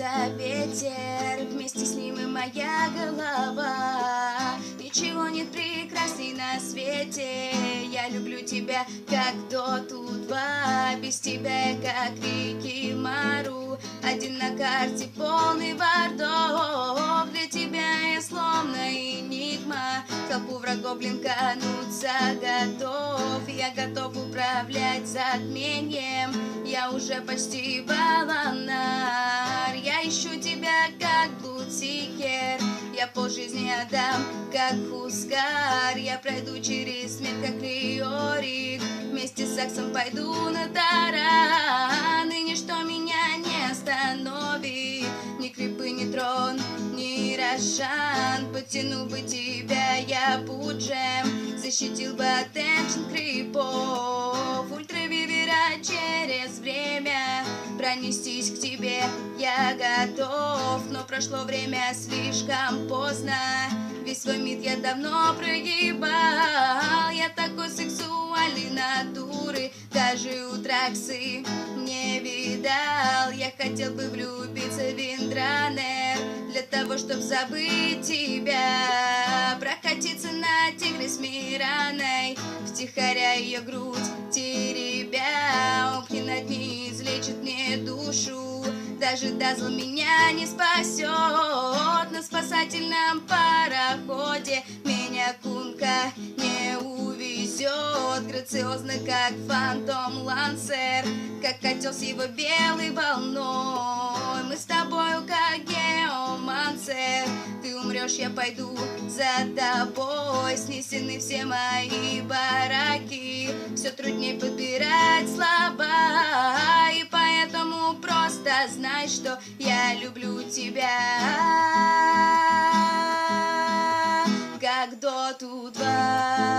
только ветер, вместе с ним и моя голова. Ничего нет прекрасней на свете, я люблю тебя, как доту два. Без тебя я как реки Мару, один на карте полный бардов. Для тебя я словно энигма, толпу врагов, блин, кануться готов. Я готов управлять затмением, я уже почти Баланар. Я ищу тебя, как Блудсикер, я полжизни отдам, как Хускар. Я пройду через мир, как Риорик, вместе с Аксом пойду на таран. И ничто меня не остановит, ни крипы, ни трон, ни Рошан. Потянул бы тебя я пуджем, защитил бы от эншн крипов. Ультравивера через время, пронестись к тебе я готов. Но прошло время слишком поздно, весь свой мид я давно проебал. Я такой сексуальный натуры, даже у Траксы не видал. Я хотел бы влюбиться в Виндранер, для того, чтоб забыть тебя. Прокатиться на тигре с Мираной, втихаря ее грудь теребя. Опки над ней излечит мне душу, даже Дазл меня не спасет. На спасательном пароходе меня Кунка не увезет. Грациозно, как фантом Лансер, как котел с его белой волной. Мы с тобою, как геомансер, ты умрешь, я пойду за тобой. Снесены все мои бараки, все труднее подбирать слова. И поэтому просто знай, что я люблю тебя, как доту два.